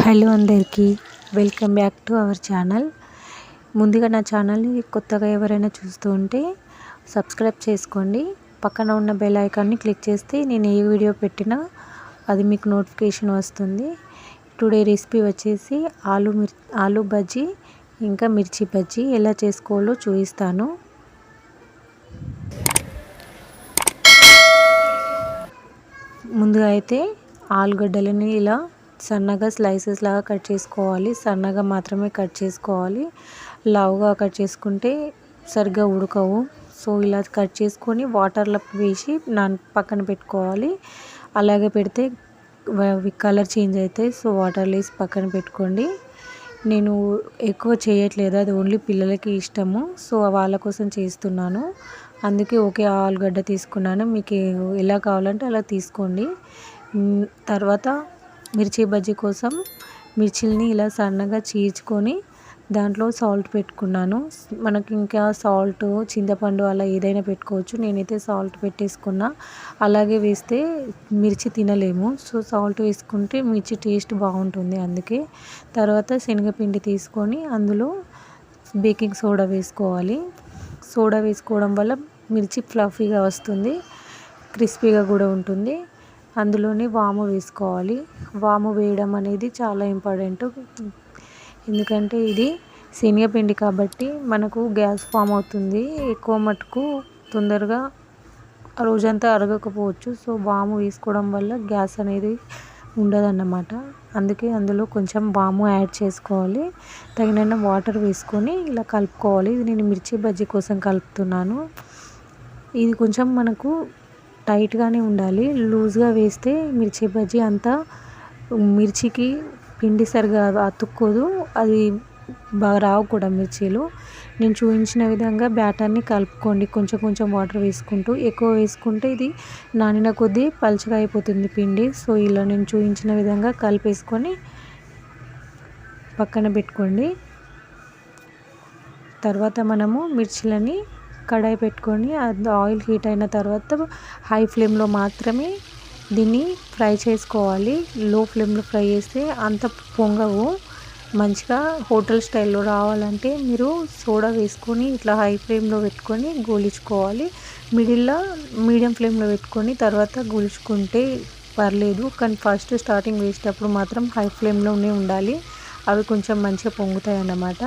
Hello అందరికీ, welcome back to our channel. ముందుగా నా ఛానల్ని కొత్తగా ఎవరైనా చూస్తూ ఉంటే సబ్స్క్రైబ్ చేసుకోండి. పక్కన ఉన్న బెల్ ఐకాన్ని క్లిక్ చేస్తే నేను ఏ వీడియో పెట్టినా అది మీకు నోటిఫికేషన్ వస్తుంది. టుడే రెసిపీ వచ్చేసి ఆలు బజ్జీ ఇంకా మిర్చి బజ్జీ ఎలా చేసుకోవాలో చూపిస్తాను. ముందుగా అయితే ఆలుగడ్డలని ఇలా సన్నగా స్లైసెస్ లాగా కట్ చేసుకోవాలి. సన్నగా మాత్రమే కట్ చేసుకోవాలి. లావుగా కట్ చేసుకుంటే సరిగ్గా ఉడకవు. సో ఇలా కట్ చేసుకొని వాటర్లో వేసి పక్కన పెట్టుకోవాలి. అలాగే పెడితే కలర్ చేంజ్ అవుతాయి. సో వాటర్లో వేసి పక్కన పెట్టుకోండి. నేను ఎక్కువ చేయట్లేదు, అది ఓన్లీ పిల్లలకి ఇష్టము. సో వాళ్ళ కోసం చేస్తున్నాను. అందుకే ఒకే ఆలుగడ్డ తీసుకున్నాను. మీకు ఎలా కావాలంటే అలా తీసుకోండి. తర్వాత మిర్చి బజ్జీ కోసం మిర్చిల్ని ఇలా సన్నగా చీల్చుకొని దాంట్లో సాల్ట్ పెట్టుకున్నాను. మనకి ఇంకా సాల్ట్, చింతపండు అలా ఏదైనా పెట్టుకోవచ్చు. నేనైతే సాల్ట్ పెట్టేసుకున్నా. అలాగే వేస్తే మిర్చి తినలేము. సో సాల్ట్ వేసుకుంటే మిర్చి టేస్ట్ బాగుంటుంది. అందుకే తర్వాత శనగపిండి తీసుకొని అందులో బేకింగ్ సోడా వేసుకోవాలి. సోడా వేసుకోవడం వల్ల మిర్చి ఫ్లఫీగా వస్తుంది, క్రిస్పీగా కూడా ఉంటుంది. అందులోనే వాము వేసుకోవాలి. వాము వేయడం అనేది చాలా ఇంపార్టెంట్. ఎందుకంటే ఇది శనగపిండి కాబట్టి మనకు గ్యాస్ ఫామ్ అవుతుంది. ఎక్కువ మటుకు తొందరగా రోజంతా అరగకపోవచ్చు. సో వాము వేసుకోవడం వల్ల గ్యాస్ అనేది ఉండదన్నమాట. అందుకే అందులో కొంచెం వాము యాడ్ చేసుకోవాలి. తగినన్ని వాటర్ వేసుకొని ఇలా కలుపుకోవాలి. ఇది నేను మిర్చి బజ్జీ కోసం కలుపుతున్నాను. ఇది కొంచెం మనకు టైట్గానే ఉండాలి. లూజ్గా వేస్తే మిర్చి బజ్జీ అంతా మిర్చికి పిండి సరిగా అతుక్కోదు, అది బాగా రావు కూడా మిర్చీలు. నేను చూపించిన విధంగా బ్యాటర్ని కలుపుకోండి. కొంచెం కొంచెం వాటర్ వేసుకుంటూ. ఎక్కువ వేసుకుంటే ఇది నానిన కొద్దీ పలుచగా అయిపోతుంది పిండి. సో ఇలా నేను చూపించిన విధంగా కలిపేసుకొని పక్కన పెట్టుకోండి. తర్వాత మనము మిర్చిలని కడాయి పెట్టుకొని ఆయిల్ హీట్ అయిన తర్వాత హై ఫ్లేమ్లో మాత్రమే దీన్ని ఫ్రై చేసుకోవాలి. లో ఫ్లేమ్లో ఫ్రై చేస్తే అంత పొంగవు. మంచిగా హోటల్ స్టైల్లో రావాలంటే మీరు సోడా వేసుకొని ఇట్లా హై ఫ్లేమ్లో పెట్టుకొని గోలించుకోవాలి. మిడిల్లో మీడియం ఫ్లేమ్లో పెట్టుకొని తర్వాత గోలించుకుంటే పర్లేదు. కానీ ఫస్ట్ స్టార్టింగ్ వేసేటప్పుడు మాత్రం హై ఫ్లేమ్లోనే ఉండాలి. అవి కొంచెం మంచిగా పొంగుతాయి అన్నమాట.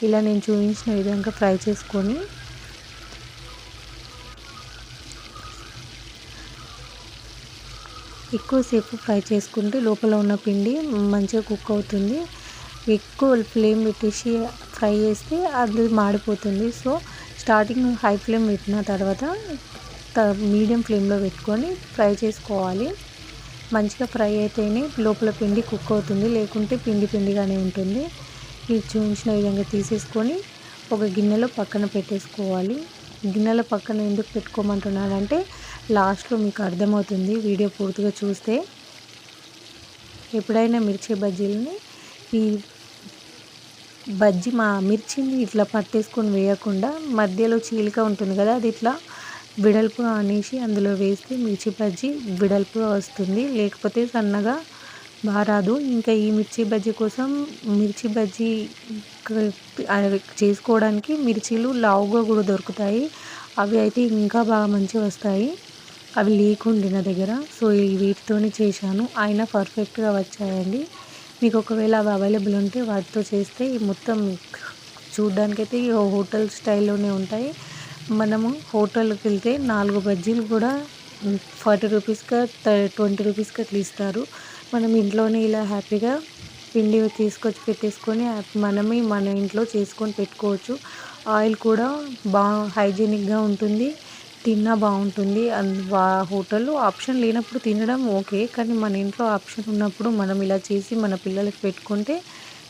ఇలా నేను చూపించిన విధంగా ఫ్రై చేసుకొని ఎక్కువసేపు ఫ్రై చేసుకుంటే లోపల ఉన్న పిండి మంచిగా కుక్ అవుతుంది. ఎక్కువ ఫ్లేమ్ పెట్టేసి ఫ్రై చేస్తే అది మాడిపోతుంది. సో స్టార్టింగ్ హై ఫ్లేమ్ పెట్టిన తర్వాత మీడియం ఫ్లేమ్లో పెట్టుకొని ఫ్రై చేసుకోవాలి. మంచిగా ఫ్రై అయితేనే లోపల పిండి కుక్ అవుతుంది, లేకుంటే పిండి పిండిగానే ఉంటుంది. ఇది చూపించిన విధంగా తీసేసుకొని ఒక గిన్నెలో పక్కన పెట్టేసుకోవాలి. గిన్నెలో పక్కన ఎందుకు పెట్టుకోమంటున్నానంటే లాస్ట్లో మీకు అర్థమవుతుంది వీడియో పూర్తిగా చూస్తే. ఎప్పుడైనా మిర్చి బజ్జీలని ఈ మిర్చిని ఇట్లా పట్టేసుకొని వేయకుండా మధ్యలో చీలిక ఉంటుంది కదా, అది ఇట్లా వెడల్పుగా అనేసి అందులో వేస్తే మిర్చి బజ్జీ వెడల్పుగా వస్తుంది. లేకపోతే సన్నగా బారాదు. ఇంకా ఈ మిర్చి బజ్జీ కోసం మిర్చి బజ్జీ చేసుకోవడానికి మిర్చీలు లావుగా కూడా దొరుకుతాయి. అవి అయితే ఇంకా బాగా మంచిగా వస్తాయి. అవి లేకుండే నా దగ్గర. సో వీటితోనే చేశాను, అయినా పర్ఫెక్ట్గా వచ్చాయండి. మీకు ఒకవేళ అవి అవైలబుల్ ఉంటే వాటితో చేస్తే మొత్తం చూడ్డానికైతే హోటల్ స్టైల్లోనే ఉంటాయి. మనము హోటల్కి వెళ్తే 4 బజ్జీలు కూడా 40 రూపీస్గా 20 రూపీస్కి అట్లా ఇస్తారు. మనం ఇంట్లోనే ఇలా హ్యాపీగా పిండి తీసుకొచ్చి పెట్టేసుకొని మనమే మన ఇంట్లో చేసుకొని పెట్టుకోవచ్చు. ఆయిల్ కూడా బాగా హైజీనిక్గా ఉంటుంది, తిన్నా బాగుంటుంది. హోటల్లో ఆప్షన్ లేనప్పుడు తినడం ఓకే, కానీ మన ఇంట్లో ఆప్షన్ ఉన్నప్పుడు మనం ఇలా చేసి మన పిల్లలకి పెట్టుకుంటే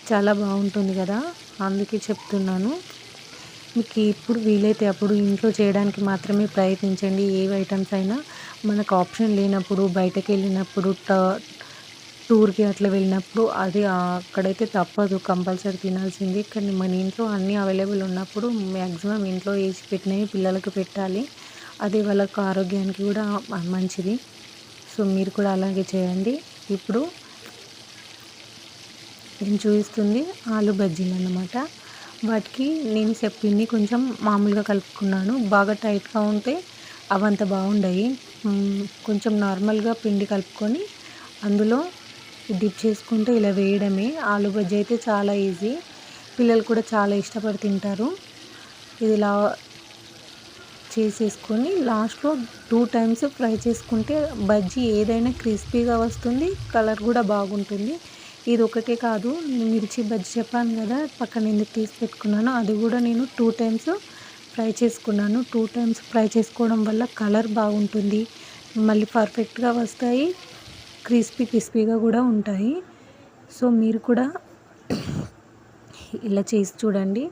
చాలా బాగుంటుంది కదా. అందుకే చెప్తున్నాను. మీకు ఎప్పుడు వీలైతే అప్పుడు ఇంట్లో చేయడానికి మాత్రమే ప్రయత్నించండి. ఏ ఐటమ్స్ అయినా మనకు ఆప్షన్ లేనప్పుడు, బయటకు వెళ్ళినప్పుడు, టూర్కి అట్లా వెళ్ళినప్పుడు అది అక్కడైతే తప్పదు, కంపల్సరీ తినాల్సింది. కానీ మన ఇంట్లో అన్నీ అవైలబుల్ ఉన్నప్పుడు మ్యాక్సిమం ఇంట్లో వేసి పెట్టినవి పిల్లలకు పెట్టాలి. అది వాళ్ళకు ఆరోగ్యానికి కూడా మంచిది. సో మీరు కూడా అలాగే చేయండి. ఇప్పుడు నేను చూపిస్తుంది ఆలు బజ్జీలు అన్నమాట. వాటికి నేను పిండి కొంచెం మామూలుగా కలుపుకున్నాను. బాగా టైట్గా ఉంటే అవంత బాగుండయి. కొంచెం నార్మల్గా పిండి కలుపుకొని అందులో డిప్ చేసుకుంటే ఇలా వేయడమే. ఆలు బజ్జీ అయితే చాలా ఈజీ, పిల్లలు కూడా చాలా ఇష్టపడి తింటారు. ఇది ఇలా చేసేసుకొని లాస్ట్లో 2 టైమ్స్ ఫ్రై చేసుకుంటే బజ్జీ ఏదైనా క్రిస్పీగా వస్తుంది, కలర్ కూడా బాగుంటుంది. ఇది ఒకటే కాదు, నేను మిర్చి బజ్జీ చెప్పాను కదా పక్కన ఎందుకు తీసి పెట్టుకున్నానో, అది కూడా నేను 2 టైమ్స్ ఫ్రై చేసుకున్నాను. 2 టైమ్స్ ఫ్రై చేసుకోవడం వల్ల కలర్ బాగుంటుంది, మళ్ళీ పర్ఫెక్ట్గా వస్తాయి, క్రిస్పీగా కూడా ఉంటాయి. సో మీరు కూడా ఇలా చేసి చూడండి,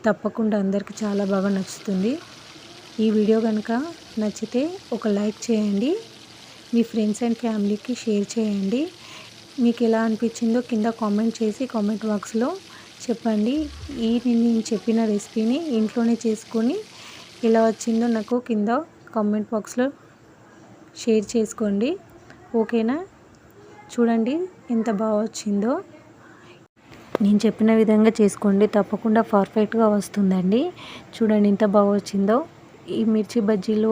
తప్పకుండా అందరికీ చాలా బాగా నచ్చుతుంది. ఈ వీడియో కనుక నచ్చితే ఒక లైక్ చేయండి, మీ ఫ్రెండ్స్ అండ్ ఫ్యామిలీకి షేర్ చేయండి. మీకు ఎలా అనిపించిందో కింద కామెంట్ చేసి కామెంట్ బాక్స్లో చెప్పండి. నేను చెప్పిన రెసిపీని ఇంట్లోనే చేసుకొని ఎలా వచ్చిందో నాకు కింద కామెంట్ బాక్స్లో షేర్ చేసుకోండి. ఓకేనా? చూడండి ఎంత బాగా వచ్చిందో. నేను చెప్పిన విధంగా చేసుకోండి, తప్పకుండా పర్ఫెక్ట్గా వస్తుందండి. చూడండి ఎంత బాగా వచ్చిందో. ఈ మిర్చి బజ్జీలో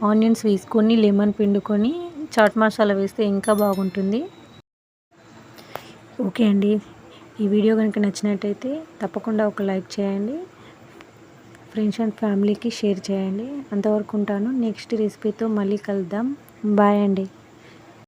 ఆనియన్స్ వేసుకొని లెమన్ పిండుకొని చాట్ మసాలా వేస్తే ఇంకా బాగుంటుంది. ఓకే అండి, ఈ వీడియో కనుక నచ్చినట్టయితే తప్పకుండా ఒక లైక్ చేయండి, ఫ్రెండ్స్ అండ్ ఫ్యామిలీకి షేర్ చేయండి. అంతవరకు ఉంటాను. నెక్స్ట్ రెసిపీతో మళ్ళీ కలుద్దాం. బాయ్ అండి.